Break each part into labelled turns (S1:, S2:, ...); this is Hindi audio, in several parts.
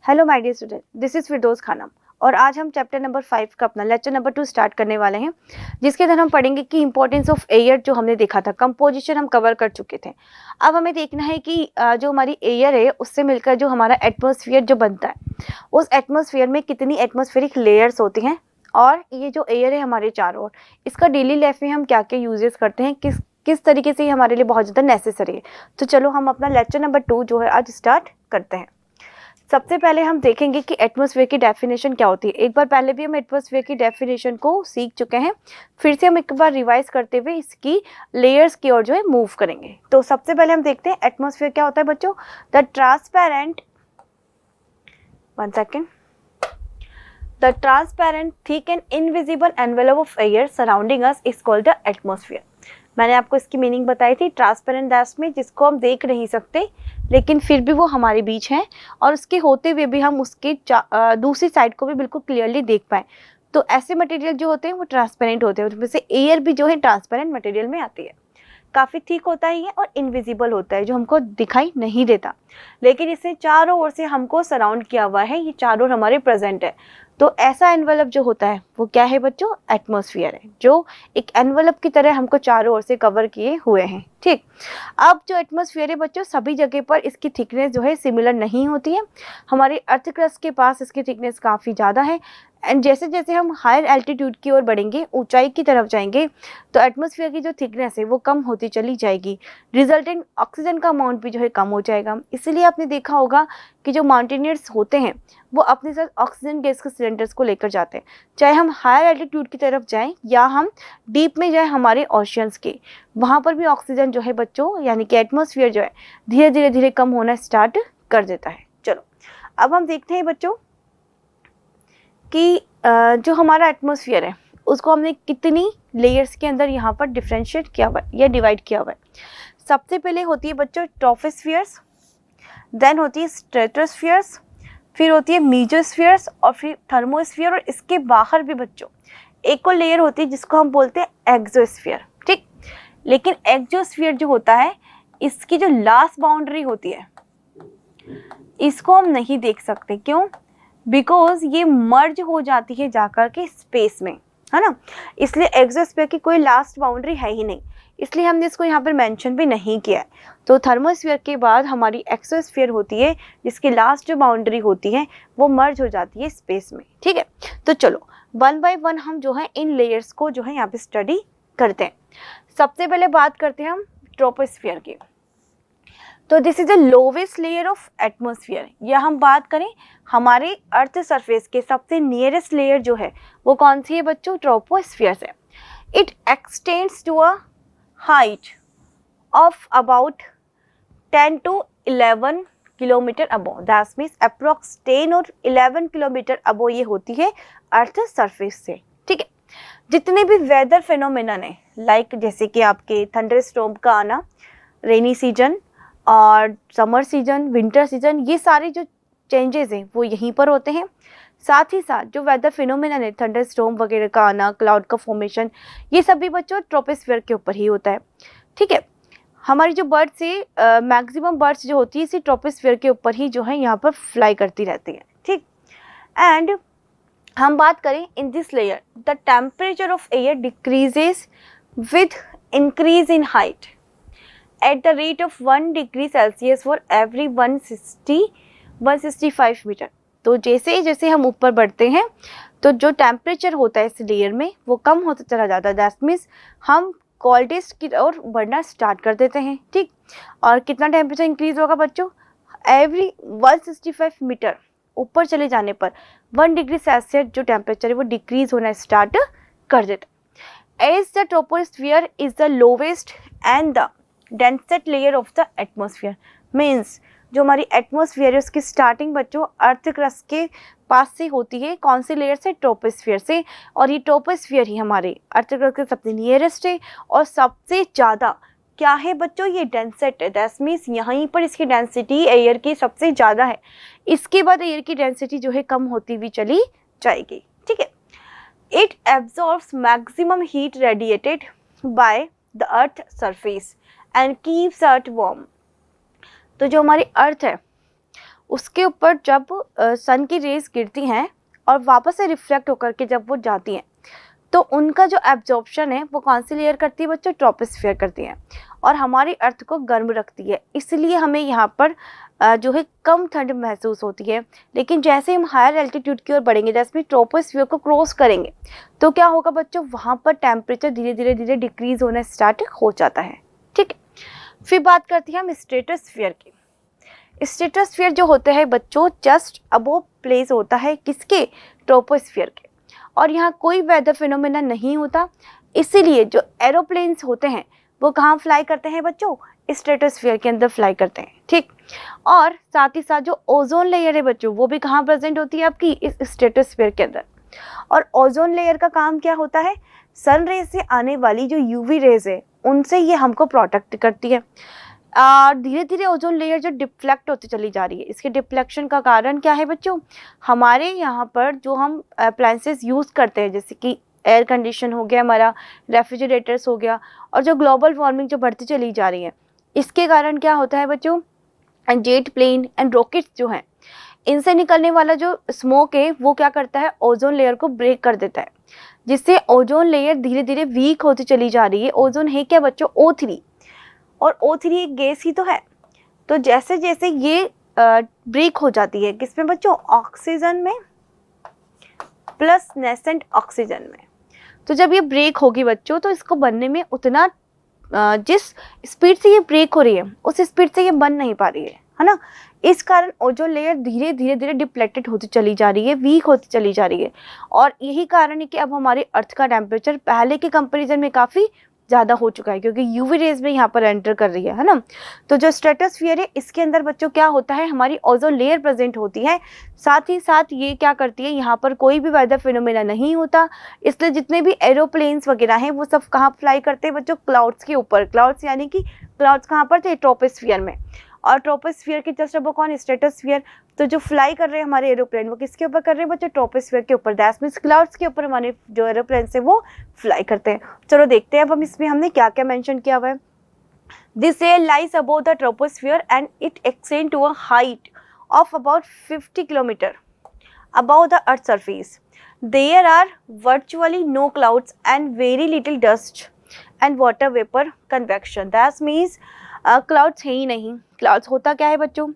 S1: Hello my dear student, this is Firdaus Khanam और आज हम चैप्टर नंबर 5 का अपना लेक्चर नंबर 2 स्टार्ट करने वाले हैं, जिसके अंदर हम पढ़ेंगे कि इंपॉर्टेंस ऑफ एयर जो हमने देखा था, कंपोजिशन हम कवर कर चुके थे। अब हमें देखना है कि जो हमारी एयर है उससे मिलकर जो हमारा एटमॉस्फेयर जो बनता है, उस एटमॉस्फेयर में कितनी एटमॉस्फेरिक लेयर्स होती हैं और ये जो एयर है हमारे चारों ओर, इसका डेली लाइफ में हम क्या क्या यूजेस करते हैं, किस तरीके से ये हमारे लिए बहुत ज़्यादा नेसेसरी है। तो चलो हम अपना लेक्चर नंबर 2 जो है आज स्टार्ट करते हैं। सबसे पहले हम देखेंगे कि एटमॉस्फेयर की डेफिनेशन क्या होती है। एक बार पहले भी हम एटमॉस्फेयर की डेफिनेशन को सीख चुके हैं, फिर से हम एक बार रिवाइज करते हुए इसकी लेयर्स की ओर जो है मूव करेंगे। तो सबसे पहले हम देखते हैं एटमॉस्फेयर क्या होता है बच्चों। The transparent thick and invisible envelope of air surrounding us is called the atmosphere. मैंने आपको इसकी मीनिंग बताई थी। ट्रांसपेरेंट दैट्स में जिसको हम देख नहीं सकते लेकिन फिर भी वो हमारे बीच है और उसके होते हुए भी हम उसके दूसरी साइड को भी बिल्कुल क्लियरली देख पाएँ। तो ऐसे मटेरियल जो होते हैं वो ट्रांसपेरेंट होते हैं। उसमें से एयर भी जो है ट्रांसपेरेंट मटेरियल में आती है। काफ़ी थिक होता ही है और इनविजिबल होता है, जो हमको दिखाई नहीं देता, लेकिन इससे चारों ओर से हमको सराउंड किया हुआ है। ये चारों ओर हमारे प्रेजेंट है। तो ऐसा एनवलप जो होता है वो क्या है बच्चों? एटमॉस्फेयर है, जो एक एनवलप की तरह हमको चारों ओर से कवर किए हुए हैं। ठीक, अब जो एटमॉस्फेयर है बच्चों, सभी जगह पर इसकी थिकनेस जो है सिमिलर नहीं होती है। हमारी अर्थ क्रस्ट के पास इसकी थिकनेस काफ़ी ज़्यादा है एंड जैसे जैसे हम हायर एल्टीट्यूड की ओर बढ़ेंगे, ऊंचाई की तरफ जाएंगे, तो एटमॉस्फेयर की जो थिकनेस है वो कम होती चली जाएगी। रिजल्टेंट ऑक्सीजन का अमाउंट भी जो है कम हो जाएगा। इसीलिए आपने देखा होगा कि जो माउंटेनियर्स होते हैं वो अपने साथ ऑक्सीजन गैस के सिलेंडर्स को लेकर जाते हैं, चाहे हम हायर एल्टीट्यूड की तरफ जाएं या हम डीप में जाएं हमारे ओशियंस के, वहाँ पर भी ऑक्सीजन जो है बच्चों, यानी कि एटमॉस्फेयर जो है धीरे धीरे कम होना स्टार्ट कर देता है। चलो अब हम देखते हैं बच्चों कि जो हमारा एटमॉस्फेयर है उसको हमने कितनी लेयर्स के अंदर यहाँ पर डिफ्रेंशिएट किया हुआ है या डिवाइड किया हुआ है। सबसे पहले होती है बच्चों ट्रोपोस्फियर्स, देन होती है स्ट्रेटोस्फियर्स, फिर होती है मीजोस्फियर्स और फिर थर्मोस्फियर, और इसके बाहर भी बच्चों एक और लेयर होती है जिसको हम बोलते हैं एक्सोस्फियर। ठीक, लेकिन एक्सोस्फियर जो होता है इसकी जो लास्ट बाउंड्री होती है इसको हम नहीं देख सकते। क्यों? बिकॉज ये मर्ज हो जाती है जाकर के स्पेस में, है ना। इसलिए एक्सोस्फीयर की कोई लास्ट बाउंड्री है ही नहीं, इसलिए हमने इसको यहाँ पर मेंशन भी नहीं किया है। तो थर्मोस्फीयर के बाद हमारी एक्सोस्फीयर होती है जिसकी लास्ट जो बाउंड्री होती है वो मर्ज हो जाती है स्पेस में। ठीक है, तो चलो वन बाय वन हम जो है इन लेयर्स को जो है यहाँ पे स्टडी करते हैं। सबसे पहले बात करते हैं हम ट्रोपोस्फियर की। तो this is the lowest layer of atmosphere, या हम बात करें हमारे अर्थ सरफेस के सबसे नियरेस्ट लेयर जो है वो कौन सी है बच्चों? ट्रोपोस्फियर है। It extends to a height of about 10 to 11 kilometre above, that means approx 10 और 11 किलोमीटर अबो ये होती है अर्थ सरफेस से। ठीक है, जितने भी वेदर फिनोमिनन है, लाइक जैसे कि आपके थंडरस्टॉर्म का आना, रेनी सीजन और समर सीजन, विंटर सीजन, ये सारे जो चेंजेस हैं वो यहीं पर होते हैं। साथ ही साथ जो वेदर फिनोमिनन है, थंडरस्टॉर्म वगैरह का आना, क्लाउड का फॉर्मेशन, ये सभी बच्चों ट्रोपोस्फियर के ऊपर ही होता है। ठीक है, हमारी जो बर्ड्स है, मैक्सिमम बर्ड्स जो होती है इसी ट्रोपोस्फियर के ऊपर ही जो है यहाँ पर फ्लाई करती रहती है। ठीक, एंड हम बात करें in this layer the temperature of air decreases with increase in height at the rate of 1 degree Celsius for every 165 metre. तो जैसे जैसे हम ऊपर बढ़ते हैं तो जो टेम्परेचर होता है इस लेयर में वो कम होता चला जाता है। दैट मीन्स हम कोल्डेस्ट की ओर बढ़ना स्टार्ट कर देते हैं। ठीक, और कितना टेम्परेचर इंक्रीज होगा बच्चों? एवरी 165 मीटर ऊपर चले जाने पर 1 डिग्री सेल्सियस जो टेम्परेचर है वो डिक्रीज होना स्टार्ट कर देता है। As the troposphere is the lowest and the densest layer of the atmosphere, means जो हमारी एटमॉस्फेयर है उसकी स्टार्टिंग बच्चों अर्थ क्रस्ट के पास से होती है। कौन सी लेयर से? ट्रोपोस्फियर से। और ये ट्रोपोस्फियर ही हमारे अर्थ क्रस्ट के सबसे नियरेस्ट है और सबसे ज़्यादा क्या है बच्चों? ये डेंसेस्ट है। दैट मीन्स यहीं पर इसकी डेंसिटी एयर की सबसे ज़्यादा है। इसके बाद एयर की डेंसिटी जो है कम होती हुई चली जाएगी। ठीक है, it absorbs maximum heat radiated by the earth surface and keeps earth warm. तो जो हमारी अर्थ है उसके ऊपर जब सन की रेज गिरती हैं और वापस से रिफ्लेक्ट होकर के जब वो जाती हैं, तो उनका जो एब्जॉर्प्शन है वो कौन सी लेयर करती है बच्चों? ट्रोपोस्फियर करती है, और हमारी अर्थ को गर्म रखती है। इसलिए हमें यहाँ पर जो है कम ठंड महसूस होती है। लेकिन जैसे हम हायर एल्टीट्यूड की ओर बढ़ेंगे, जैसे ट्रोपोस्फियर को क्रॉस करेंगे, तो क्या होगा बच्चों? वहाँ पर टेम्परेचर धीरे धीरे धीरे डिक्रीज होना स्टार्ट हो जाता है। ठीक है, फिर बात करते हैं हम स्ट्रेटोस्फियर की। स्ट्रेटोस्फियर जो होता है बच्चों, जस्ट अबोव प्लेस होता है किसके? ट्रोपोस्फियर के। और यहाँ कोई वेदर फिनोमेना नहीं होता, इसीलिए जो एरोप्लेन्स होते हैं वो कहाँ फ्लाई करते हैं बच्चों? स्ट्रेटोस्फियर के अंदर फ्लाई करते हैं। ठीक, और साथ ही साथ जो ओजोन लेयर है बच्चों, वो भी कहाँ प्रेजेंट होती है आपकी? इस स्ट्रेटोस्फियर के अंदर। और ओजोन लेयर का काम क्या होता है? सन रेज से आने वाली जो यूवी रेज है उनसे ये हमको प्रोटेक्ट करती है। धीरे धीरे ओजोन लेयर जो डिफ्लेक्ट होती चली जा रही है, इसके डिफ्लेक्शन का कारण क्या है बच्चों? हमारे यहाँ पर जो हम अप्लायंसेस यूज़ करते हैं, जैसे कि एयर कंडीशन हो गया हमारा, रेफ्रिजरेटर्स हो गया, और जो ग्लोबल वार्मिंग जो बढ़ती चली जा रही है, इसके कारण क्या होता है बच्चों? जेट प्लेन एंड रॉकेट्स जो हैं, इनसे निकलने वाला जो स्मोक है वो क्या करता है? ओजोन लेयर को ब्रेक कर देता है, जिससे ओजोन लेयर धीरे धीरे वीक होती चली जा रही है। ओजोन है क्या बच्चों? O3, और O3 एक गैस ही तो है। तो जैसे जैसे ये ब्रेक हो जाती है, किसमें बच्चों? ऑक्सीजन में प्लस नेसेंट ऑक्सीजन में। तो जब ये ब्रेक होगी बच्चों, तो इसको बनने में उतना जिस स्पीड से ये ब्रेक हो रही है उस स्पीड से ये बन नहीं पा रही है ना। इस कारण ओजोन लेयर धीरे धीरे धीरे डिप्लेटेड होती चली जा रही है, वीक होती चली जा रही है। और यही कारण है कि अब हमारे अर्थ का टेम्परेचर पहले के कंपैरिजन में काफ़ी ज़्यादा हो चुका है, क्योंकि यूवी रेज में यहाँ पर एंटर कर रही है ना। तो जो स्ट्रेटोस्फियर है, इसके अंदर बच्चों क्या होता है? हमारी ओजोन लेयर प्रेजेंट होती है। साथ ही साथ ये क्या करती है? यहाँ पर कोई भी वेदर फिनोमेना नहीं होता, इसलिए जितने भी एरोप्लेन्स वगैरह हैं वो सब कहाँ फ्लाई करते हैं बच्चों? क्लाउड्स के ऊपर। क्लाउड्स यानी कि क्लाउड्स कहाँ पर थे? ट्रोपोस्फियर में। और ट्रोपोस्फियर के जस्ट अब कौन? स्ट्रेटोस्फियर। तो जो फ्लाई कर रहे हैं हमारे एरोप्लेन, वो किसके ऊपर कर रहे हैं बच्चों? ट्रोपोस्फियर के ऊपर। दैट मींस क्लाउड्स के ऊपर हमारे जो एरोप्लेन है वो फ्लाई करते हैं। चलो देखते हैं अब हम इसमें हमने क्या क्या मेंशन किया हुआ है। This air lies above the troposphere and it extend to a height of about 50 kilometre above the earth's surface. There are virtually no clouds and very little dust and water vapor convection. That means clouds है ही नहीं। clouds होता क्या है बच्चों?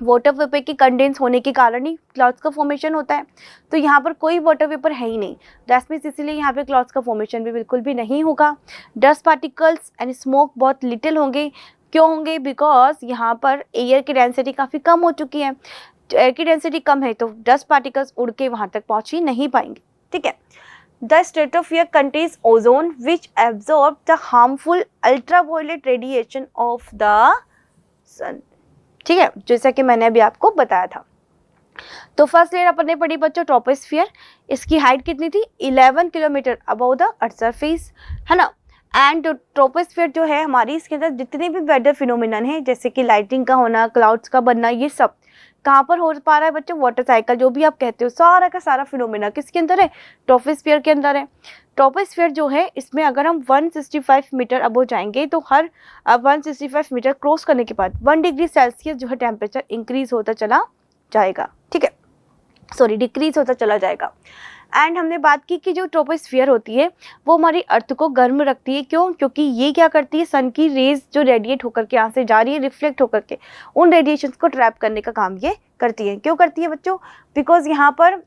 S1: वाटर वेपर के कंडेंस होने के कारण ही क्लाउड्स का फॉर्मेशन होता है। तो यहाँ पर कोई वाटर वेपर है ही नहीं, दैट मीन्स इसीलिए यहाँ पे क्लाउड्स का फॉर्मेशन भी बिल्कुल भी नहीं होगा। डस्ट पार्टिकल्स एंड स्मोक बहुत लिटिल होंगे। क्यों होंगे? बिकॉज यहाँ पर एयर की डेंसिटी काफ़ी कम हो चुकी है। एयर की डेंसिटी कम है तो डस्ट पार्टिकल्स उड़ के वहाँ तक पहुँच ही नहीं पाएंगे। ठीक है। The stratosphere contains ozone which absorb the harmful ultraviolet radiation of the sun. ठीक है, जैसा कि मैंने अभी आपको बताया था। तो फर्स्ट लेयर अपन ने पढ़ी बच्चों ट्रोपोस्फियर। इसकी हाइट कितनी थी? 11 kilometre above the earth surface, है ना। एंड ट्रोपोस्फियर जो है हमारी, इसके अंदर जितने भी वेदर फिनोमिनन है, जैसे कि लाइटिंग का होना, क्लाउड्स का बनना, ये सब कहाँ पर हो पा रहा है बच्चों? वाटर साइकिल जो भी आप कहते हो, सारा का सारा फिनोमिना किसके अंदर है? ट्रोपोस्फियर के अंदर है। ट्रोपोस्फियर जो है, इसमें अगर हम 165 मीटर अबव जाएंगे तो हर 165 मीटर क्रॉस करने के बाद 1 डिग्री सेल्सियस जो है टेम्परेचर इंक्रीज होता चला जाएगा। ठीक है, सॉरी, डिक्रीज होता चला जाएगा। एंड हमने बात की कि जो ट्रोपोस्फियर होती है वो हमारी अर्थ को गर्म रखती है। क्यों? क्योंकि ये क्या करती है? सन की रेज जो रेडिएट होकर के यहाँ से जा रही है, रिफ्लेक्ट होकर के उन रेडिएशंस को ट्रैप करने का काम ये करती है। क्यों करती है बच्चों? बिकॉज यहाँ पर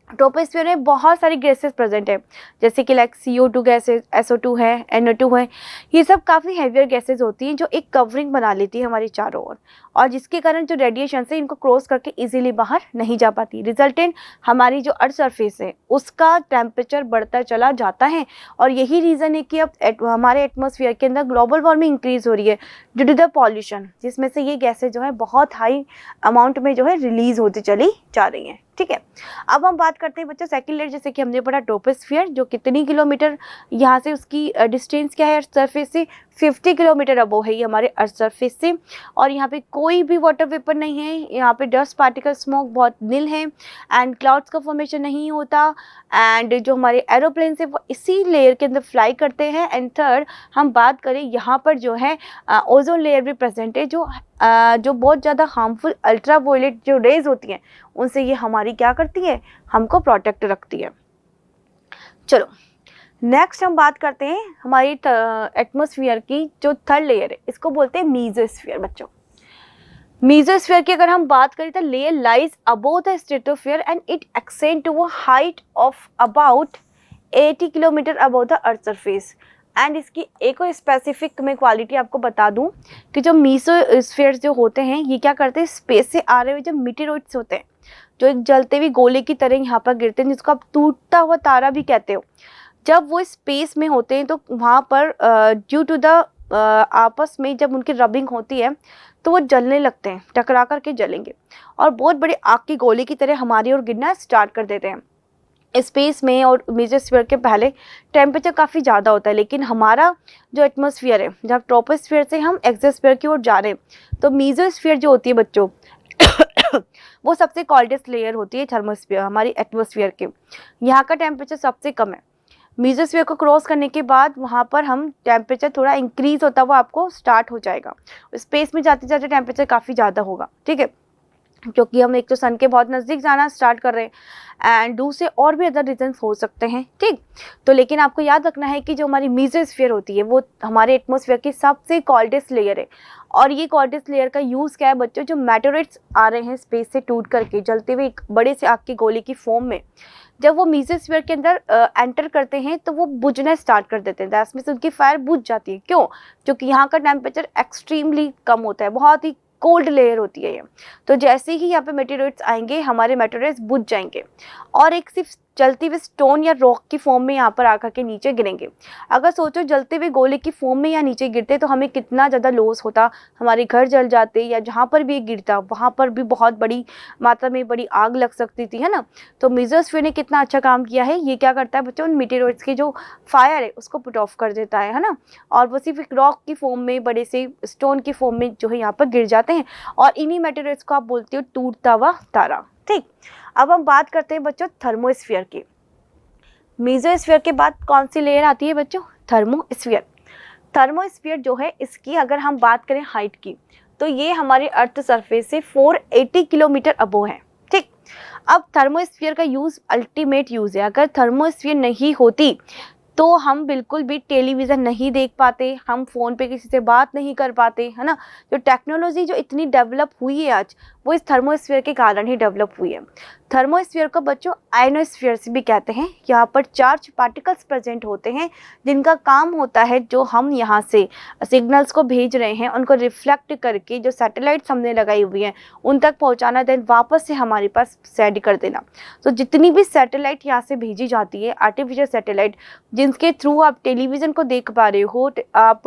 S1: ट्रोपोस्फियर में बहुत सारी गैसेस प्रेजेंट है, जैसे कि लाइक CO2 गैसेस, SO2 है, NO2 है। ये सब काफ़ी हैवियर गैसेस होती हैं जो एक कवरिंग बना लेती है हमारी चारों ओर, और जिसके कारण जो रेडिएशन है इनको क्रॉस करके इजीली बाहर नहीं जा पाती। रिजल्टेंट हमारी जो अर्थ सरफेस है उसका टेम्परेचर बढ़ता चला जाता है। और यही रीज़न है कि अब हमारे एटमॉस्फेयर के अंदर ग्लोबल वार्मिंग इंक्रीज हो रही है ड्यू टू द पॉल्यूशन, जिसमें से ये गैसेज जो है बहुत हाई अमाउंट में जो है रिलीज होती चली जा रही हैं। ठीक है, अब हम बात करते हैं बच्चों सेकंड लेयर, जैसे कि हमने पढ़ा ट्रोपोस्फियर, जो कितनी किलोमीटर यहाँ से उसकी डिस्टेंस क्या है अर्थ सरफेस से? 50 किलोमीटर अबव है ये हमारे अर्थ सरफेस से। और यहाँ पे कोई भी वाटर वेपर नहीं है, यहाँ पे डस्ट पार्टिकल स्मोक बहुत नील है, एंड क्लाउड्स का फॉर्मेशन नहीं होता। एंड जो हमारे एरोप्लेन है वो इसी लेयर के अंदर फ्लाई करते हैं। एंड थर्ड हम बात करें, यहाँ पर जो है ओजोन लेयर भी प्रेजेंट है, जो जो बहुत ज़्यादा हार्मफुल अल्ट्रावायलेट जो रेज होती हैं उनसे ये हमारी क्या करती है, हमको प्रोटेक्ट रखती है। चलो नेक्स्ट हम बात करते हैं हमारी एटमॉस्फेयर की जो थर्ड लेयर है, इसको बोलते हैं मीजोस्फीयर। बच्चों मीजोस्फीयर की अगर हम बात करें तो layer lies above the stratosphere and it extend to a height of about 80 kilometre above the earth surface. And इसकी एक और स्पेसिफिक मैं क्वालिटी आपको बता दूं कि जो मीजोस्फीयर जो होते हैं ये क्या करते हैं, स्पेस से आ रहे हुए जो मीटेरोइड्स होते हैं जो एक जलते हुए गोले की तरह यहाँ पर गिरते हैं, जिसको आप टूटता हुआ तारा भी कहते हो, जब वो स्पेस में होते हैं तो वहाँ पर ड्यू टू द आपस में जब उनकी रबिंग होती है तो वो जलने लगते हैं, टकरा करके जलेंगे और बहुत बड़े आग की गोले की तरह हमारी ओर गिरना स्टार्ट कर देते हैं। स्पेस में और मेजोस्फीयर के पहले टेम्परेचर काफ़ी ज़्यादा होता है, लेकिन हमारा जो एटमॉस्फेयर है, जब ट्रोपोस्फीयर से हम एक्सोस्फीयर की ओर जा रहे हैं तो मेजोस्फीयर जो होती है बच्चों वो सबसे कोल्डेस्ट लेयर होती है थर्मोस्फीयर हमारी एटमॉस्फेयर के। यहाँ का टेम्परेचर सबसे कम है। मेजोस्फीयर को क्रॉस करने के बाद वहाँ पर हम टेम्परेचर थोड़ा इंक्रीज होता हुआ आपको स्टार्ट हो जाएगा। स्पेस में जाते जाते टेम्परेचर काफ़ी ज़्यादा होगा, ठीक है, क्योंकि हम एक तो सन के बहुत नज़दीक जाना स्टार्ट कर रहे हैं एंड दूसरे और भी अदर रीजंस हो सकते हैं, ठीक। तो लेकिन आपको याद रखना है कि जो हमारी मेसोस्फीयर होती है वो हमारे एटमॉस्फेयर की सबसे कोल्डेस्ट लेयर है। और ये कोल्डेस्ट लेयर का यूज़ क्या है बच्चों, जो मेटेओराइट्स आ रहे हैं स्पेस से टूट करके जलते हुए एक बड़े से आग की गोली की फॉर्म में, जब वो मेसोस्फीयर के अंदर एंटर करते हैं तो वो बुझना स्टार्ट कर देते हैं। दैट्स मींस उनकी फायर बुझ जाती है। क्यों? क्योंकि यहाँ का टेम्परेचर एक्सट्रीमली कम होता है, बहुत ही कोल्ड लेयर होती है ये। तो जैसे ही यहाँ पे मेटेओराइट्स आएंगे हमारे मेटेओराइट्स बुझ जाएंगे और एक सिर्फ जलती हुई स्टोन या रॉक की फॉर्म में यहाँ पर आकर के नीचे गिरेंगे। अगर सोचो जलते हुए गोले की फॉर्म में या नीचे गिरते तो हमें कितना ज़्यादा लॉस होता, हमारे घर जल जाते या जहाँ पर भी गिरता वहाँ पर भी बहुत बड़ी मात्रा में बड़ी आग लग सकती थी, है ना। तो मेसोस्फीयर ने कितना अच्छा काम किया है, ये क्या करता है बच्चों, उन मेटेओराइट्स की जो फायर है उसको पुट ऑफ कर देता है ना। और वो सिर्फ एक रॉक की फॉर्म में, बड़े से स्टोन की फॉर्म में जो है यहाँ पर गिर जाते हैं और इन्हीं मेटेओराइट्स को आप बोलते हो टूटता हुआ तारा, ठीक। अब हम बात करते हैं बच्चों थर्मोस्फीयर की। मेसोस्फीयर के बाद कौन सी लेयर आती है बच्चों? थर्मोस्फीयर। थर्मोस्फीयर जो है इसकी अगर हम बात करें हाइट की तो ये हमारे अर्थ सरफेस से 480 किलोमीटर अबोव है, ठीक। अब थर्मोस्फीयर का यूज़ अल्टीमेट यूज़ है। अगर थर्मोस्फीयर नहीं होती तो हम बिल्कुल भी टेलीविज़न नहीं देख पाते, हम फ़ोन पे किसी से बात नहीं कर पाते, है ना। जो टेक्नोलॉजी जो इतनी डेवलप हुई है आज, वो इस थर्मोस्फीयर के कारण ही डेवलप हुई है। थर्मोस्फीयर को बच्चों आयनोस्फीयर से भी कहते हैं। यहाँ पर चार्ज पार्टिकल्स प्रेजेंट होते हैं जिनका काम होता है जो हम यहाँ से सिग्नल्स को भेज रहे हैं उनको रिफ्लेक्ट करके जो सैटेलाइट्स हमने लगाई हुई हैं उन तक पहुँचाना, देन वापस से हमारे पास सेंड कर देना। तो जितनी भी सैटेलाइट यहाँ से भेजी जाती है, आर्टिफिशियल सैटेलाइट जिनके थ्रू आप टेलीविज़न को देख पा रहे हो, आप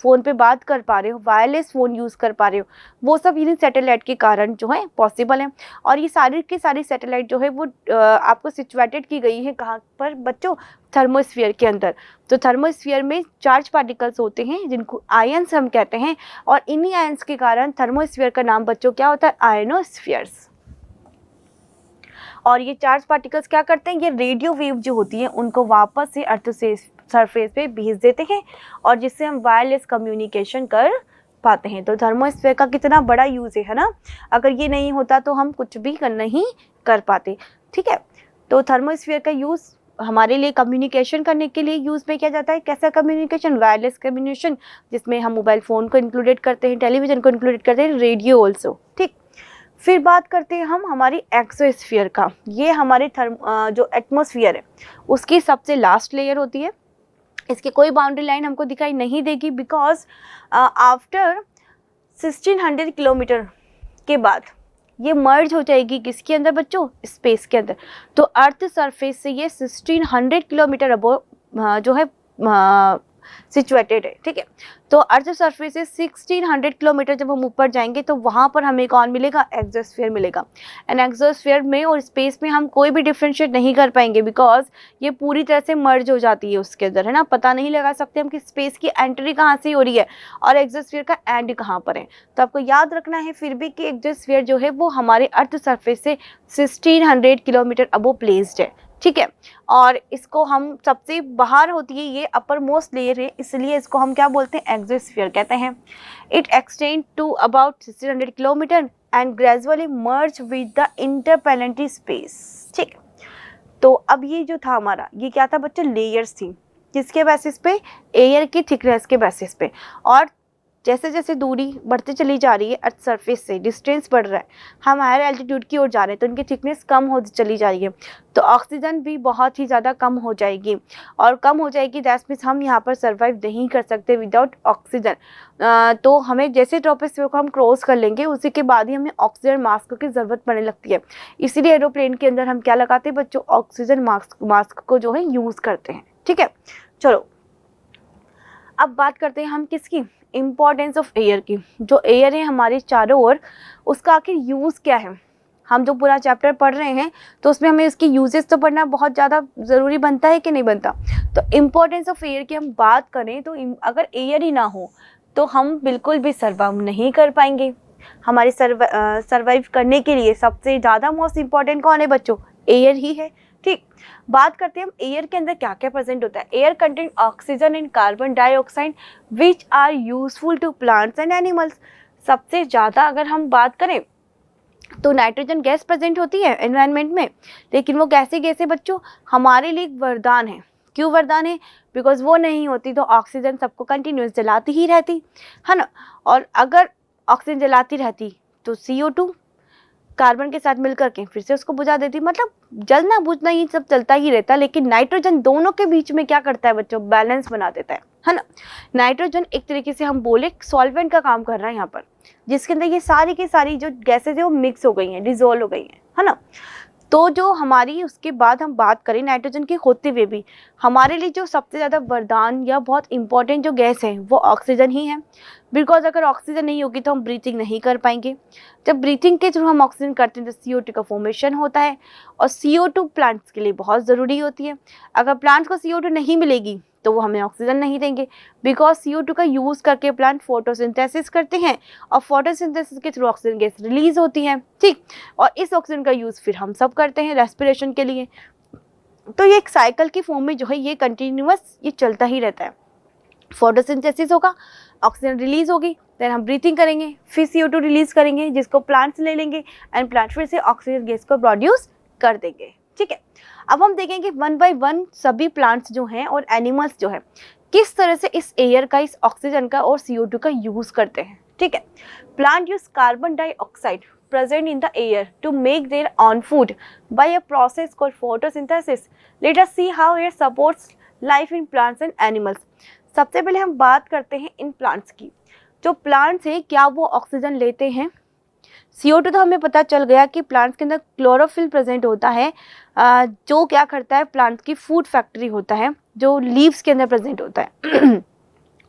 S1: फ़ोन पे बात कर पा रहे हो, वायरलेस फ़ोन यूज़ कर पा रहे हो, वो सब इन्हीं सैटेलाइट के कारण जो है पॉसिबल है। और ये सारी की सारी सैटेलाइट जो है वो आपको सिचुएटेड की गई है कहाँ पर बच्चों? थर्मोस्फीयर के अंदर। तो थर्मोस्फीयर में चार्ज पार्टिकल्स होते हैं जिनको आयंस हम कहते हैं और इन्हीं आयंस के कारण थर्मोस्फीयर का नाम बच्चों क्या होता है? आयनोस्फीयर्स। और ये चार्ज पार्टिकल्स क्या करते हैं? ये रेडियो वेव जो होती है उनको वापस से अर्थ से सरफेस पे भेज देते हैं और जिससे हम वायरलेस कम्युनिकेशन कर पाते हैं। तो थर्मोस्फीयर का कितना बड़ा यूज़ है ना। अगर ये नहीं होता तो हम कुछ भी नहीं कर पाते, ठीक है। तो थर्मोस्फीयर का यूज़ हमारे लिए कम्युनिकेशन करने के लिए यूज़ में किया जाता है। कैसा कम्युनिकेशन? वायरलेस कम्युनिकेशन, जिसमें हम मोबाइल फ़ोन को इंक्लूडेड करते हैं, टेलीविज़न को इंक्लूडेड करते हैं, रेडियो ऑल्सो, ठीक। फिर बात करते हैं हम हमारी एक्सोस्फीयर का। ये हमारे जो एटमॉस्फेयर है उसकी सबसे लास्ट लेयर होती है। इसकी कोई बाउंड्री लाइन हमको दिखाई नहीं देगी बिकॉज आफ्टर 1600 किलोमीटर के बाद ये मर्ज हो जाएगी किसके अंदर बच्चों? स्पेस के अंदर। तो अर्थ सरफेस से ये 1600 किलोमीटर अबोव जो है सिचुएटेड है, ठीक है। तो अर्थ सरफेस से 1600 किलोमीटर जब हम ऊपर जाएंगे तो वहाँ पर हमें कौन मिलेगा? एक्सोस्फीयर मिलेगा। एंड एक्सोस्फीयर में और स्पेस में हम कोई भी डिफ्रेंशिएट नहीं कर पाएंगे बिकॉज ये पूरी तरह से मर्ज हो जाती है उसके अंदर, है ना। पता नहीं लगा सकते हम कि स्पेस की एंट्री कहाँ से हो रही है और एक्सोस्फीयर का एंड कहाँ पर है। तो आपको याद रखना है फिर भी कि एक्सोस्फीयर जो है वो हमारे अर्थ सरफेस से 1600 किलोमीटर अबोव प्लेस्ड है। ठीक है। और इसको हम सबसे बाहर होती है, ये अपर मोस्ट लेयर है, इसलिए इसको हम क्या बोलते हैं, एक्सोस्फीयर कहते हैं। It extend to about 1600 kilometre and gradually merge with the interplanetary space. ठीक, तो अब ये जो था हमारा, ये क्या था बच्चों, लेयर्स थी, किसके बेसिस पे, एयर की थिकनेस के बेसिस पे। और जैसे जैसे दूरी बढ़ती चली जा रही है अर्थ सरफेस से, डिस्टेंस बढ़ रहा है, हम हायर एल्टीट्यूड की ओर जा रहे हैं, तो उनकी थिकनेस कम होती चली जा रही है, तो ऑक्सीजन भी बहुत ही ज़्यादा कम हो जाएगी। और कम हो जाएगी दैट मीन्स हम यहाँ पर सर्वाइव नहीं कर सकते विदाउट ऑक्सीजन। तो हमें जैसे ट्रोपोस्फीयर को हम क्रॉस कर लेंगे, उसी के बाद ही हमें ऑक्सीजन मास्क की ज़रूरत पड़ने लगती है। इसीलिए एरोप्लेन के अंदर हम क्या लगाते हैं बच्चों, ऑक्सीजन मास्क को जो है यूज़ करते हैं। ठीक है, चलो अब बात करते हैं हम किसकी, इम्पॉर्टेंस ऑफ एयर की। जो एयर है हमारे चारों ओर, उसका आखिर यूज़ क्या है। हम जो पूरा चैप्टर पढ़ रहे हैं तो उसमें हमें उसकी यूजेस तो पढ़ना बहुत ज़्यादा ज़रूरी बनता है कि नहीं बनता। तो इम्पॉर्टेंस ऑफ एयर की हम बात करें तो अगर एयर ही ना हो तो हम बिल्कुल भी सर्वाइव नहीं कर पाएंगे। हमारे सर्वाइव करने के लिए सबसे ज़्यादा मोस्ट इम्पॉर्टेंट कौन है बच्चों, एयर ही है। ठीक, बात करते हैं हम एयर के अंदर क्या क्या प्रेजेंट होता है। Air contain oxygen and carbon dioxide which are useful to plants and animals. सबसे ज़्यादा अगर हम बात करें तो नाइट्रोजन गैस प्रेजेंट होती है एनवायरनमेंट में, लेकिन वो कैसे गैस है बच्चों, हमारे लिए वरदान है। क्यों वरदान है, बिकॉज वो नहीं होती तो ऑक्सीजन सबको कंटिन्यूस जलाती ही रहती है ना। और अगर ऑक्सीजन जलाती रहती तो CO2 कार्बन के साथ मिलकर के फिर से उसको बुझा देती, मतलब जलना बुझना ये सब चलता ही रहता। लेकिन नाइट्रोजन दोनों के बीच में क्या करता है बच्चों, बैलेंस बना देता है ना। नाइट्रोजन एक तरीके से हम बोले सॉल्वेंट का काम कर रहा है यहाँ पर, जिसके अंदर ये सारी की सारी जो गैसेज है वो मिक्स हो गई हैं, डिजोल्व हो गई हैं, है ना। तो जो हमारी उसके बाद हम बात करें नाइट्रोजन की होते हुए भी, हमारे लिए जो सबसे ज़्यादा वरदान या बहुत इंपॉर्टेंट जो गैस है वो ऑक्सीजन ही है। बिकॉज अगर ऑक्सीजन नहीं होगी तो हम ब्रीथिंग नहीं कर पाएंगे। जब ब्रीथिंग के थ्रू हम ऑक्सीजन करते हैं तो CO2 का फॉर्मेशन होता है, और CO2 प्लांट्स के लिए बहुत ज़रूरी होती है। अगर प्लांट्स को CO2 नहीं मिलेगी तो वो हमें ऑक्सीजन नहीं देंगे, बिकॉज CO2 का यूज़ करके प्लांट फोटोसिंथेसिस करते हैं, और फोटोसिंथेसिस के थ्रू ऑक्सीजन गैस रिलीज होती है। ठीक, और इस ऑक्सीजन का यूज़ फिर हम सब करते हैं रेस्पिरेशन के लिए। तो ये एक साइकिल की फॉर्म में जो है ये कंटिन्यूअस ये चलता ही रहता है। फोटोसिंथेसिस होगा, ऑक्सीजन रिलीज होगी, देन हम ब्रीथिंग करेंगे, फिर CO2 रिलीज करेंगे जिसको प्लांट्स ले लेंगे, एंड प्लांट फिर से ऑक्सीजन गैस को प्रोड्यूस कर देंगे। ठीक है, अब हम देखेंगे वन बाय वन सभी प्लांट्स जो हैं और एनिमल्स जो है किस तरह से इस एयर का, इस ऑक्सीजन का और CO2 का यूज करते हैं। ठीक है, plant use carbon dioxide present in the air to make their own food by a process called photosynthesis. Let us see how air supports life in plants and animals. सबसे पहले हम बात करते हैं इन प्लांट्स की। जो प्लांट्स हैं क्या वो ऑक्सीजन लेते हैं। CO2 तो हमें पता चल गया कि प्लांट्स के अंदर क्लोरोफिल प्रेजेंट होता है, जो क्या करता है, प्लांट्स की फूड फैक्ट्री होता है जो लीव्स के अंदर प्रेजेंट होता है।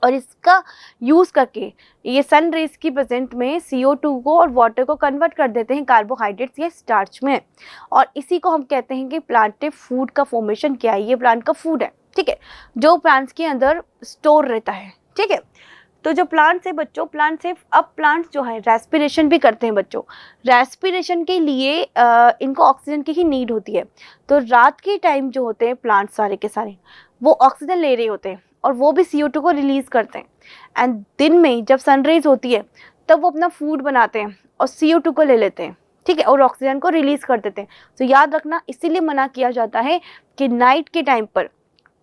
S1: और इसका यूज़ करके ये सन रेज की प्रेजेंट में CO2 को और वाटर को कन्वर्ट कर देते हैं कार्बोहाइड्रेट्स या स्टार्च में, और इसी को हम कहते हैं कि प्लांट फूड का फॉर्मेशन क्या है, ये प्लांट का फूड है। ठीक है, जो प्लांट्स के अंदर स्टोर रहता है। ठीक है, तो जो प्लांट्स है बच्चों, प्लांट्स है, अब प्लांट्स जो है रेस्पिरेशन भी करते हैं बच्चों। रेस्पिरेशन के लिए इनको ऑक्सीजन की ही नीड होती है। तो रात के टाइम जो होते हैं प्लांट्स सारे के सारे वो ऑक्सीजन ले रहे होते हैं और वो भी CO2 को रिलीज़ करते हैं, एंड दिन में जब सनराइज होती है तब वो अपना फूड बनाते हैं और CO2 को ले लेते हैं। ठीक है, और ऑक्सीजन को रिलीज़ कर देते हैं। तो याद रखना, इसीलिए मना किया जाता है कि नाइट के टाइम पर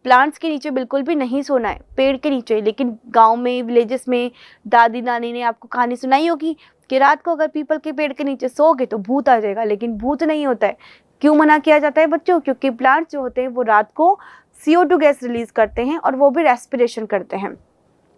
S1: प्लांट्स के नीचे बिल्कुल भी नहीं सोना है, पेड़ के नीचे। लेकिन गांव में, विलेजेस में दादी नानी ने आपको कहानी सुनाई होगी कि रात को अगर पीपल के पेड़ के नीचे सोओगे तो भूत आ जाएगा, लेकिन भूत नहीं होता है। क्यों मना किया जाता है बच्चों, क्योंकि प्लांट्स जो होते हैं वो रात को CO2 गैस रिलीज करते हैं और वो भी रेस्पिरेशन करते हैं,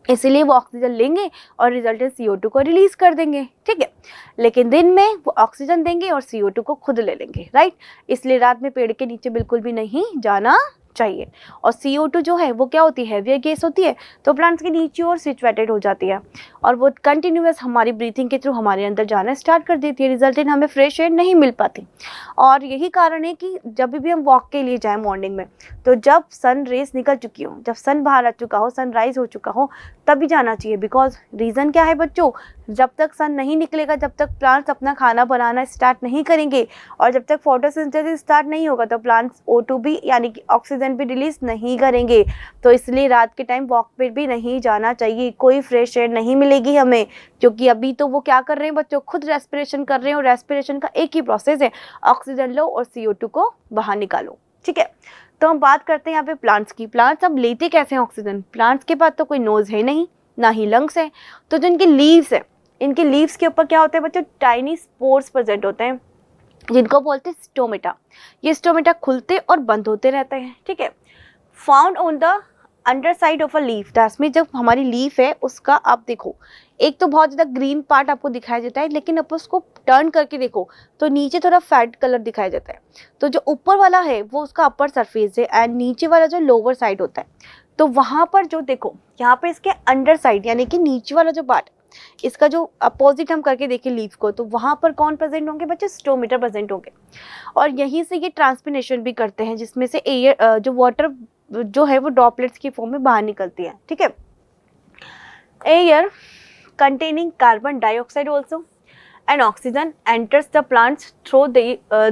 S1: इसीलिए वो ऑक्सीजन लेंगे और रिजल्टेंट CO2 को रिलीज कर देंगे। ठीक है, लेकिन दिन में वो ऑक्सीजन देंगे और CO2 को खुद ले लेंगे। राइट, इसलिए रात में पेड़ के नीचे बिल्कुल भी नहीं जाना चाहिए। और CO2 जो है वो क्या होती है, हेवियर गैस होती है, तो प्लांट्स के नीचे और सिचुएटेड हो जाती है और वो कंटिन्यूअस हमारी ब्रीथिंग के थ्रू हमारे अंदर जाना स्टार्ट कर देती है, रिजल्ट इन हमें फ्रेश एयर नहीं मिल पाती। और यही कारण है कि जब भी हम वॉक के लिए जाएं मॉर्निंग में, तो जब सन रेस निकल चुकी हो, जब सन बाहर आ चुका हो, सनराइज हो चुका हो, तभी जाना चाहिए। बिकॉज रीज़न क्या है बच्चों, जब तक सन नहीं निकलेगा, जब तक प्लांट्स अपना खाना बनाना स्टार्ट नहीं करेंगे और जब तक फोटोसिंथेसिस स्टार्ट नहीं होगा, तो प्लांट्स O2 भी यानी कि ऑक्सीजन भी रिलीज नहीं करेंगे। तो इसलिए रात के टाइम वॉक पे भी नहीं जाना चाहिए, कोई फ्रेश एयर नहीं मिलेगी हमें, क्योंकि अभी तो वो क्या कर रहे हैं बच्चों, खुद रेस्पिरेशन कर रहे हैं और रेस्पिरेशन का एक ही प्रोसेस है, ऑक्सीजन लो और CO2 को बाहर निकालो। ठीक है, तो हम बात करते हैं यहाँ पे प्लांट्स की। प्लांट्स अब लेते कैसे हैं ऑक्सीजन? प्लांट्स के पास तो कोई नोज है नहीं, ना ही लंग्स है, तो जो इनके लीव्स है, इनके लीव्स के ऊपर क्या होता है बच्चों, टाइनी स्पोर्स प्रेजेंट होते हैं, जिनको बोलते हैं स्टोमेटा। ये स्टोमेटा खुलते और बंद होते रहते हैं। ठीक है, found on the under side of a leaf, that's mean जब हमारी लीफ है उसका आप देखो, एक तो बहुत ज़्यादा ग्रीन पार्ट आपको दिखाई देता है, लेकिन आप उसको टर्न करके देखो तो नीचे थोड़ा फैट कलर दिखाई देता है। तो जो ऊपर वाला है वो उसका अपर सरफेस है एंड नीचे वाला जो लोअर साइड होता है, तो वहाँ पर जो देखो, यहाँ पे इसके अंडर साइड यानी कि नीचे वाला जो पार्ट, इसका जो अपोजिट हम करके देखें लीफ को, तो वहाँ पर कौन प्रेजेंट होंगे बच्चे, स्टोमेटा प्रेजेंट होंगे। और यहीं से ये ट्रांसपिरेशन भी करते हैं, जिसमें से एयर जो वाटर जो है वो ड्रॉपलेट्स की फॉर्म में बाहर निकलती है। ठीक है, air containing carbon dioxide also and oxygen enters the plants through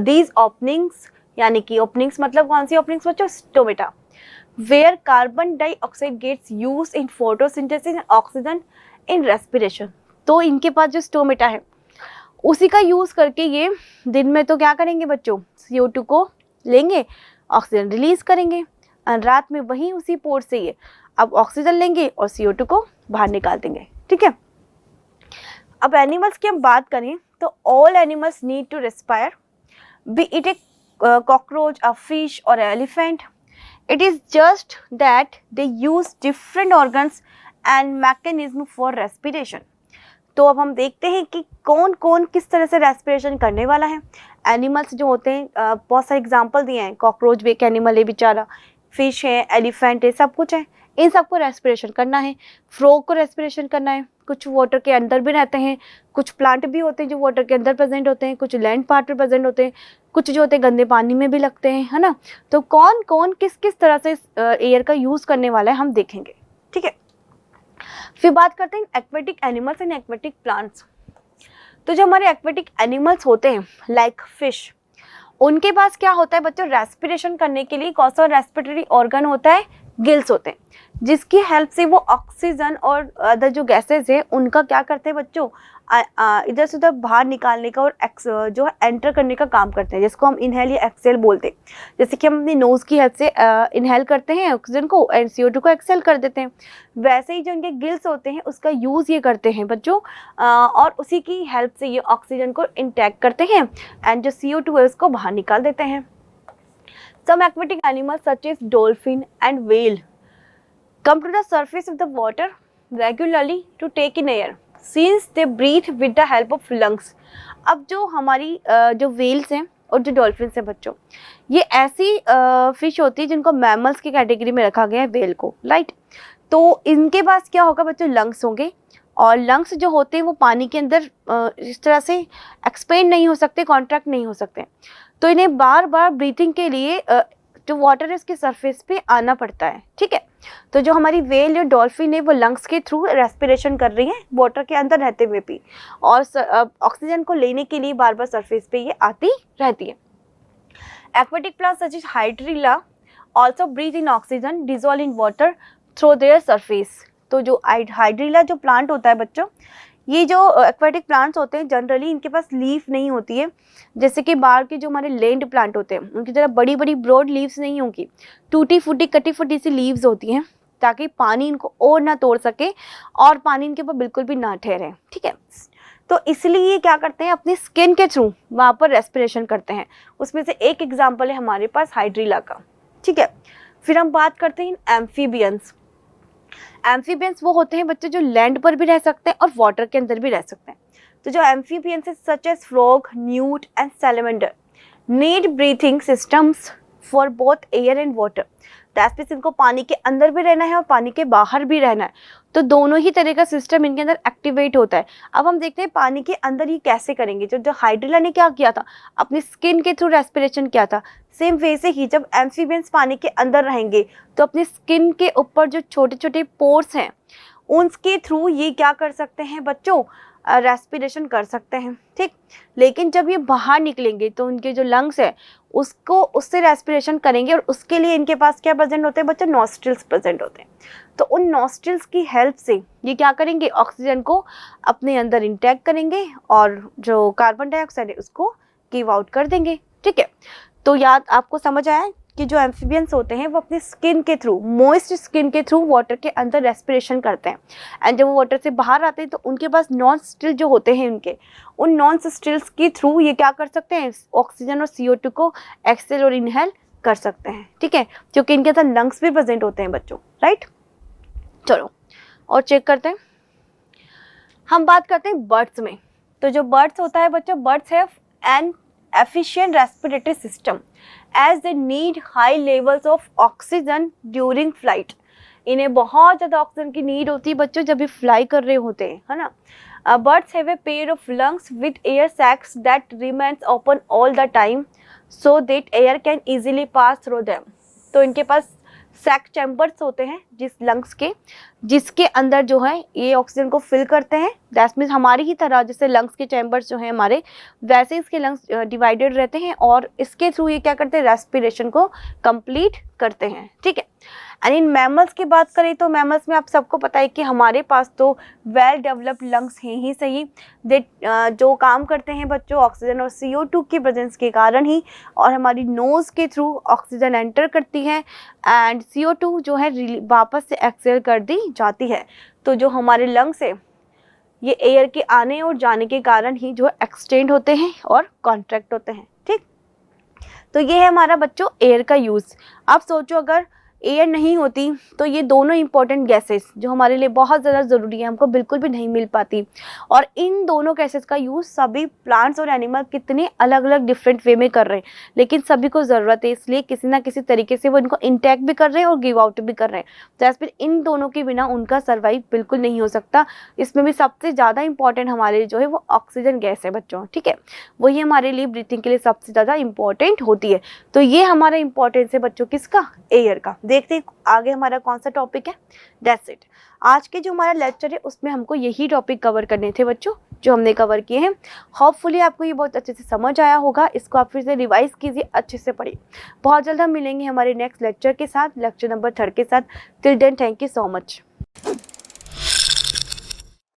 S1: these openings, यानी कि openings मतलब कौन सी openings बच्चों, stomata, where carbon dioxide gets used in photosynthesis and oxygen in respiration। तो इनके पास जो स्टोमेटा है उसी का यूज करके ये दिन में तो क्या करेंगे बच्चों, CO2 को लेंगे, ऑक्सीजन रिलीज करेंगे, और रात में वही उसी पोर्ट से ये अब ऑक्सीजन लेंगे और CO2 को बाहर निकाल देंगे। ठीक है, अब एनिमल्स की हम बात करें तो all animals need to respire, be it a cockroach, a fish और elephant. It is just that they use different organs and mechanism for respiration. तो अब हम देखते हैं कि कौन कौन किस तरह से रेस्पिरेशन करने वाला है। एनिमल्स जो होते हैं, बहुत सारे एग्जाम्पल दिए हैं, कॉकरोच भी एक एनिमल है बेचारा, फिश है, एलिफेंट है, सब कुछ है, इन सबको रेस्पिरेशन करना है। फ्रॉग को रेस्पिरेशन करना है, कुछ वाटर के अंदर भी रहते हैं, कुछ प्लांट भी होते हैं जो वाटर के अंदर प्रेजेंट होते हैं, कुछ लैंड पार्ट पे प्रेजेंट होते हैं, कुछ जो होते हैं गंदे पानी में भी लगते हैं, है ना। तो कौन कौन किस किस तरह से एयर का यूज़ करने वाला है हम देखेंगे। ठीक है, फिर बात करते हैं aquatic animals and aquatic plants. तो जो हमारे एक्वेटिक एनिमल्स होते हैं लाइक फिश, उनके पास क्या होता है बच्चों, रेस्पिरेशन करने के लिए कौन सा रेस्पिरेटरी ऑर्गन होता है, गिल्स होते हैं, जिसकी हेल्प से वो ऑक्सीजन और अदर जो गैसेज है उनका क्या करते हैं बच्चों, इधर से उधर बाहर निकालने का और जो है एंटर करने का काम करते हैं, जिसको हम इनहेल या एक्सेल बोलते हैं। जैसे कि हम अपनी नोज की हेल्प से इनहेल करते हैं ऑक्सीजन को एंड CO2 को एक्सेल कर देते हैं, वैसे ही जो इनके गिल्स होते हैं उसका यूज़ ये करते हैं बच्चों, और उसी की हेल्प से ये ऑक्सीजन को इंटैक्ट करते हैं एंड जो CO2 है उसको बाहर निकाल देते हैं। Some aquatic animals such as dolphin and whale come to the surface of the water regularly to take in air since they breathe with the help of lungs। अब जो हमारी जो whales हैं और जो dolphins हैं बच्चों, ये ऐसी फिश होती है जिनको मैमल्स की कैटेगरी में रखा गया है, whale को, राइट। तो इनके पास क्या होगा बच्चों, लंग्स होंगे, और लंग्स जो होते हैं वो पानी के अंदर इस तरह से एक्सपेंड नहीं हो सकते, कॉन्ट्रैक्ट नहीं हो सकते, तो इन्हें बार बार ब्रीथिंग के लिए जो वाटर है उसके सरफेस पे आना पड़ता है। ठीक है, तो जो हमारी वेल या डॉल्फिन है वो लंग्स के थ्रू रेस्पिरेशन कर रही है वाटर के अंदर रहते हुए भी, और ऑक्सीजन को लेने के लिए बार बार सरफेस पे ये आती रहती है। Aquatic plants such as hydrilla also breathe in oxygen dissolve in water through their surface. तो जो हाइड्रिला जो प्लांट होता है बच्चों, ये जो एक्वेटिक प्लांट्स होते हैं जनरली इनके पास लीफ नहीं होती है, जैसे कि बाहर के जो हमारे लैंड प्लांट होते हैं उनकी तरह बड़ी बड़ी ब्रॉड लीव्स नहीं होंगी, टूटी फूटी कटी फटी सी लीव्स होती हैं, ताकि पानी इनको और ना तोड़ सके और पानी इनके ऊपर बिल्कुल भी ना ठहरे। ठीक है, तो इसलिए ये क्या करते हैं, अपनी स्किन के थ्रू वहाँ पर रेस्पिरेशन करते हैं। उसमें से एक एग्जाम्पल है हमारे पास हाइड्रिला का। ठीक है, फिर हम बात करते हैं एम्फीबियंस। एम्फीबियंस वो होते हैं बच्चे जो लैंड पर भी रह सकते हैं और वाटर के अंदर भी रह सकते हैं। तो जो एम्फीबियंस है such as frog, newt and salamander need breathing systems for both air and water. That means इनको पानी के अंदर भी रहना है और पानी के बाहर भी रहना है, तो दोनों ही तरह का सिस्टम इनके अंदर एक्टिवेट होता है। अब हम देखते हैं पानी के अंदर ये कैसे करेंगे। जो हाइड्रिला ने क्या किया था, अपनी स्किन के थ्रू रेस्पिरेशन किया था, सेम वैसे ही जब एम्फीबियंस पानी के अंदर रहेंगे तो अपनी स्किन के ऊपर जो छोटे छोटे पोर्स हैं उनके थ्रू ये क्या कर सकते हैं बच्चों, रेस्पिरेशन कर सकते हैं, ठीक। लेकिन जब ये बाहर निकलेंगे तो उनके जो लंग्स है उसको उससे रेस्पिरेशन करेंगे, और उसके लिए इनके पास क्या प्रेजेंट होते हैं बच्चों, नॉस्ट्रिल्स प्रेजेंट होते हैं। तो उन नॉस्ट्रिल्स की हेल्प से ये क्या करेंगे, ऑक्सीजन को अपने अंदर इंटैक्ट करेंगे और जो कार्बन डाइऑक्साइड है उसको गिव आउट कर देंगे, ठीक है। तो याद आपको समझ आया कि जो एम्फीबियंस होते हैं वो अपनी स्किन के थ्रू, मॉइस्ट स्किन के थ्रू वाटर के अंदर रेस्पिरेशन करते हैं, एंड जब वो वाटर से बाहर आते हैं तो उनके पास नॉन स्टिल जो होते हैं उनके, उन नॉन स्टिल्स के थ्रू ये क्या कर सकते हैं, ऑक्सीजन और CO2 को एक्सेल और इनहेल कर सकते हैं, ठीक है, क्योंकि इनके अंदर लंग्स भी प्रेजेंट होते हैं बच्चों, राइट। चलो और चेक करते हैं, हम बात करते हैं बर्ड्स में। तो जो बर्ड्स होता है बच्चों, birds have an efficient respiratory system as they need high levels of oxygen during flight। इन्हें बहुत ज़्यादा ऑक्सीजन की नीड होती है बच्चों जब ये फ्लाई कर रहे होते हैं, है ना। Birds have a pair of lungs with air sacs that remains open all the time so that air can easily pass through them. तो इनके पास सैक चैम्बर्स होते हैं जिस लंग्स के, जिसके अंदर जो है ये ऑक्सीजन को फिल करते हैं। दैट मीन्स हमारी ही तरह जैसे लंग्स के चैम्बर्स जो हैं हमारे, वैसे इसके लंग्स डिवाइडेड रहते हैं और इसके थ्रू ये क्या करते हैं, रेस्पिरेशन को कंप्लीट करते हैं, ठीक है। एंड इन मैमल्स की बात करें तो मैमल्स में आप सबको पता है कि हमारे पास तो वेल डेवलप्ड लंग्स हैं ही सही, दे जो काम करते हैं बच्चों ऑक्सीजन और CO2 की प्रेजेंस के कारण ही, और हमारी नोज़ के थ्रू ऑक्सीजन एंटर करती है एंड CO2 जो है वापस से एक्सेल कर दी जाती है। तो जो हमारे लंग्स है ये एयर के आने और जाने के कारण ही जो एक्सटेंड होते हैं और कॉन्ट्रैक्ट होते हैं, ठीक। तो ये है हमारा बच्चों एयर का यूज़। अब सोचो अगर एयर नहीं होती तो ये दोनों इंपॉर्टेंट गैसेस जो हमारे लिए बहुत ज़्यादा ज़रूरी है हमको बिल्कुल भी नहीं मिल पाती। और इन दोनों गैसेस का यूज़ सभी प्लांट्स और एनिमल कितने अलग अलग डिफरेंट वे में कर रहे हैं, लेकिन सभी को ज़रूरत है, इसलिए किसी ना किसी तरीके से वो इनको इंटैक्ट भी कर रहे हैं और गिव आउट भी कर रहे हैं। तो फिर इन दोनों के बिना उनका सर्वाइव बिल्कुल नहीं हो सकता। इसमें भी सबसे ज़्यादा इंपॉर्टेंट हमारे लिए जो है वो ऑक्सीजन गैस है बच्चों, ठीक है, वही हमारे लिए ब्रीथिंग के लिए सबसे ज़्यादा इंपॉर्टेंट होती है। तो ये हमारा इंपॉर्टेंस है बच्चों किसका, एयर का। देखते हैं आगे हमारा कौन सा टॉपिक है। दैट्स इट, आज के जो हमारा लेक्चर है उसमें हमको यही टॉपिक कवर करने थे बच्चों जो हमने कवर किए हैं। होपफुली आपको ये बहुत अच्छे से समझ आया होगा। इसको आप फिर से रिवाइज कीजिए, अच्छे से पढ़िए। बहुत जल्द हम मिलेंगे हमारे नेक्स्ट लेक्चर के साथ, लेक्चर नंबर 3 के साथ। Till then thank you so much.